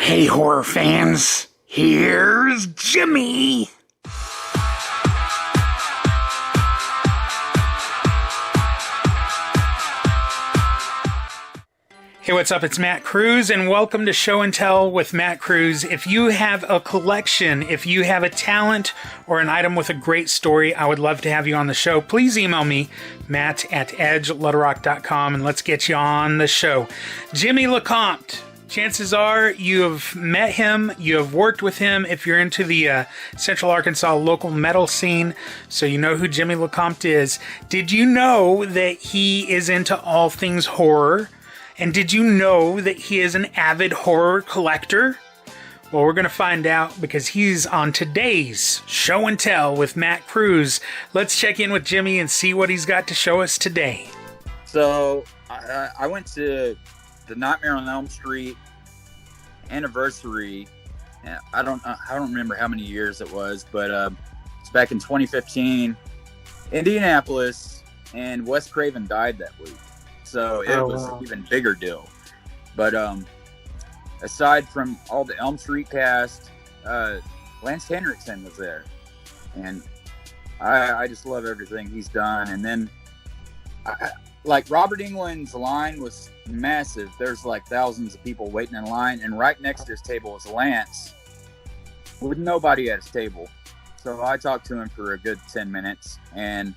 Hey, horror fans, here's Jimmy. Hey, what's up? It's Matt Cruz, and welcome to Show and Tell with Matt Cruz. If you have a collection, if you have a talent or an item with a great story, I would love to have you on the show. Please email me, matt@edgelutterrock.com, and let's get you on the show. Jimmy LeCompt's. Chances are you have met him, you have worked with him if you're into the Central Arkansas local metal scene, so you know who Jimmy LeCompt is. Did you know that he is into all things horror? And did you know that he is an avid horror collector? Well, we're going to find out because he's on today's Show and Tell with Matt Cruz. Let's check in with Jimmy and see what he's got to show us today. So, I went to the Nightmare on Elm Street anniversary. I don't remember how many years it was, but it's back in 2015, Indianapolis, and Wes Craven died that week. So it was an even bigger deal. But aside from all the Elm Street cast, Lance Henriksen was there. And I just love everything he's done. And then, like, Robert Englund's line was massive. There's like thousands of people waiting in line. And right next to his table was Lance with nobody at his table. So I talked to him for a good 10 minutes. And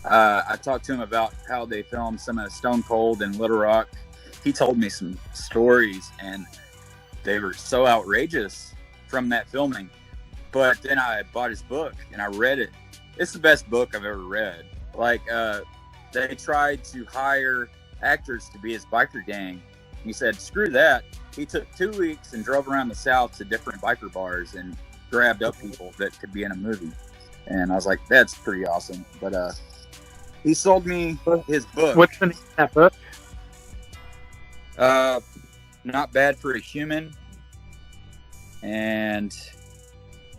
I talked to him about how they filmed some of Stone Cold and Little Rock. He told me some stories, and they were so outrageous from that filming. But then I bought his book, and I read it. It's the best book I've ever read. Like, they tried to hire actors to be his biker gang. He said, screw that. He took 2 weeks and drove around the South to different biker bars and grabbed up people that could be in a movie. And I was like, that's pretty awesome. But, he sold me his book. What's the name of that book? Not Bad for a Human. And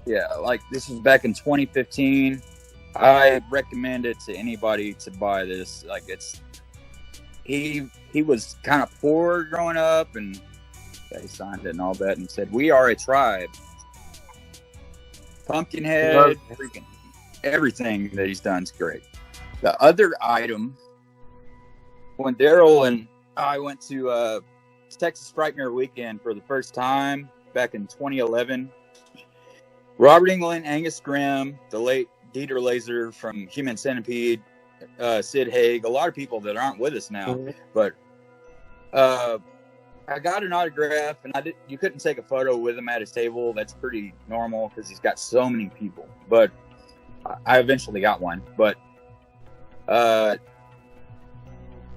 yeah, like, this was back in 2015. I recommend it to anybody to buy this. Like, he was kind of poor growing up, and he signed it and all that and said, "We are a tribe." Pumpkinhead, freaking everything that he's done is great. The other item, when Daryl and I went to Texas Frightmare Weekend for the first time back in 2011, Robert Englund, Angus Grimm, the late Dieter Laser from Human Centipede, Sid Haig, a lot of people that aren't with us now, but I got an autograph, and you couldn't take a photo with him at his table. That's pretty normal because he's got so many people, but I eventually got one. But I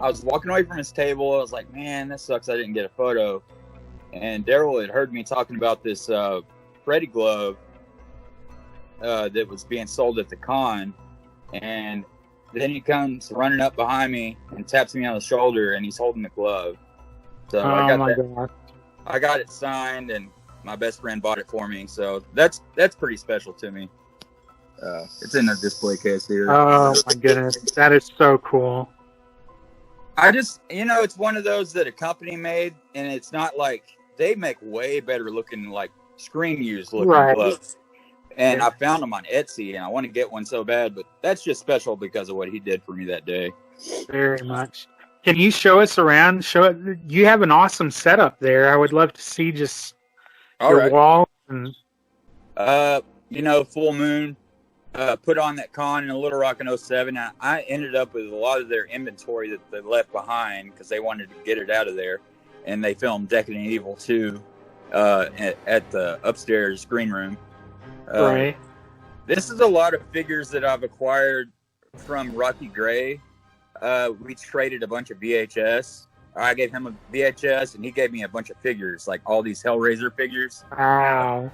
was walking away from his table. I was like, man, that sucks I didn't get a photo. And Daryl had heard me talking about this Freddy glove that was being sold at the con. And then he comes running up behind me and taps me on the shoulder, and he's holding the glove. So I got it signed, and my best friend bought it for me. So that's pretty special to me. It's in the display case here. Oh my goodness, that is so cool. I just, it's one of those that a company made, and it's not like they make way better looking, like screen used looking gloves. And I found them on Etsy, and I want to get one so bad, but that's just special because of what he did for me that day. Very much. Can you show us around? You have an awesome setup there. I would love to see just your wall. And full moon. Put on that con in Little Rock in 2007. I ended up with a lot of their inventory that they left behind because they wanted to get it out of there. And they filmed Decadent Evil 2 at the upstairs screen room. Right. This is a lot of figures that I've acquired from Rocky Gray. We traded a bunch of VHS. I gave him a VHS, and he gave me a bunch of figures, like all these Hellraiser figures. Wow.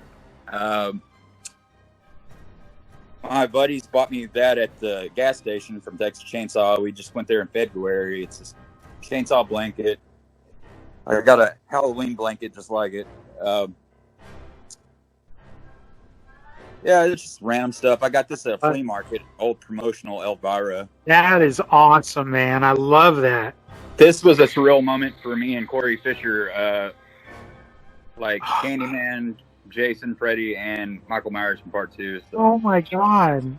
My buddies bought me that at the gas station from Texas Chainsaw. We just went there in February. It's a chainsaw blanket. I got a Halloween blanket just like it. Yeah, it's just random stuff. I got this at a flea market, old promotional Elvira. That is awesome, man. I love that. This was a surreal moment for me and Corey Fisher. like Candyman, Jason, Freddy, and Michael Myers from Part 2. So Oh my God.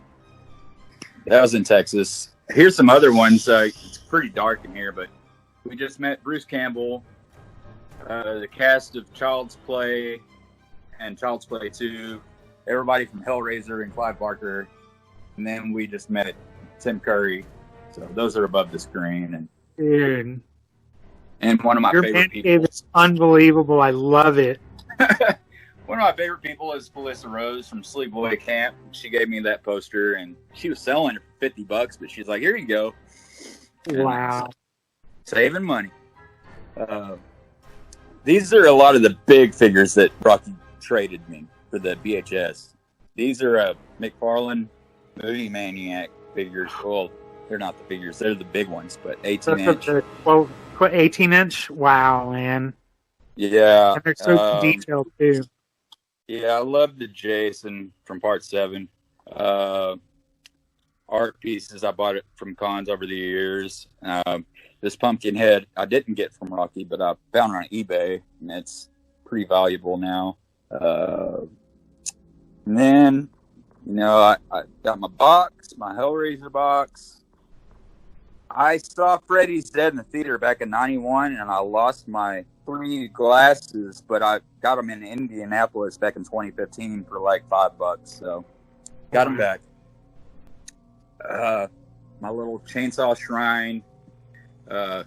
that was in Texas. Here's some other ones. It's pretty dark in here, but we just met Bruce Campbell, the cast of Child's Play and Child's Play 2, everybody from Hellraiser and Clive Barker, and then we just met Tim Curry. So those are above the screen. Dude. And one of my Your favorite man people. cave is unbelievable. I love it. One of my favorite people is Felissa Rose from Sleepaway Camp. She gave me that poster, and she was selling it for $50, but she's like, "Here you go." Wow. Saving money. These are a lot of the big figures that Rocky traded me for the VHS. These are McFarlane Movie Maniac figures. Well, they're not the figures; they're the big ones, but 18-inch. 18-inch? Wow, man. Yeah. And they're so detailed, too. Yeah, I love the Jason from Part 7. Art pieces, I bought it from cons over the years. This pumpkin head I didn't get from Rocky, but I found it on eBay, and it's pretty valuable now. And then, I got my box, my Hellraiser box. I saw Freddy's Dead in the theater back in '91, and I lost my 3 glasses, but I got them in Indianapolis back in 2015 for like $5. So got them back. My little chainsaw shrine, the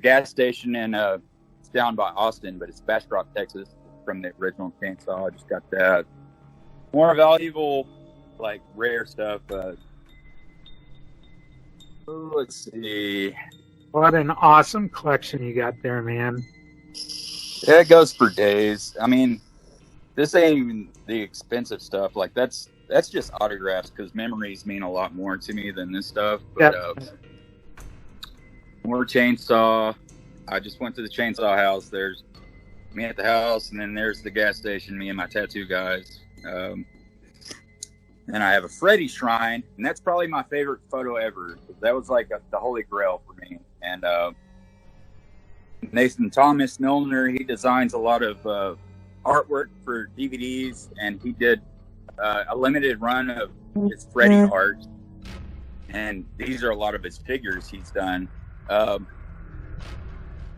gas station it's down by Austin, but it's Bastrop, Texas, from the original chainsaw. I just got that. More valuable, like rare stuff. Let's see. What an awesome collection you got there, man. Yeah, it goes for days. I mean, this ain't even the expensive stuff. Like, that's just autographs, because memories mean a lot more to me than this stuff. But more chainsaw. I just went to the chainsaw house. There's me at the house, and then there's the gas station, me and my tattoo guys. And I have a Freddy shrine, and that's probably my favorite photo ever. That was like the holy grail for me. And Nathan Thomas Milner, he designs a lot of artwork for DVDs, and he did a limited run of his Freddy art. And these are a lot of his figures he's done. And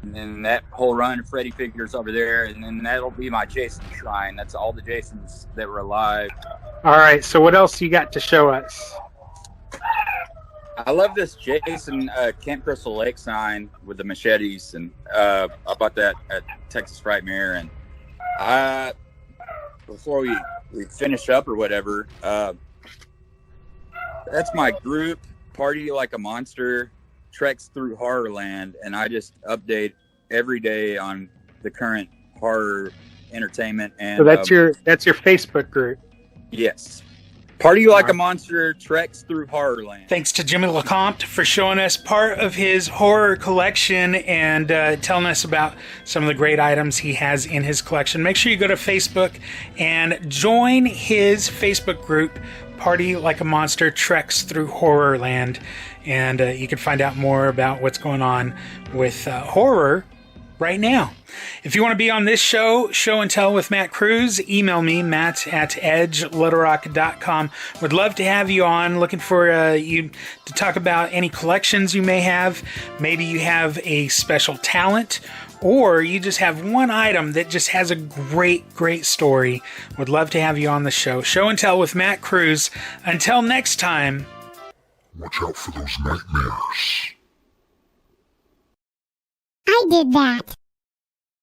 then that whole run of Freddy figures over there, and then that'll be my Jason shrine. That's all the Jasons that were alive. All right, so what else you got to show us? I love this Jason Camp Crystal Lake sign with the machetes, and I bought that at Texas Frightmare. And before we finish up or whatever, that's my group, Party Like a Monster, treks through Horrorland, and I just update every day on the current horror entertainment. And so that's your Facebook group. Yes. Party Like a Monster treks through Horrorland. Thanks to Jimmy LeCompte for showing us part of his horror collection and telling us about some of the great items he has in his collection. Make sure you go to Facebook and join his Facebook group, Party Like a Monster Treks Through Horrorland. And you can find out more about what's going on with horror right now. If you want to be on this show and tell with Matt Cruz, email me, matt@edgelittlorock.com. Would love to have you on. Looking for you to talk about any collections you may have. Maybe you have a special talent, or you just have one item that just has a great story. Would love to have you on the show. Show and tell with Matt Cruz. Until next time. Watch out for those nightmares. I did that.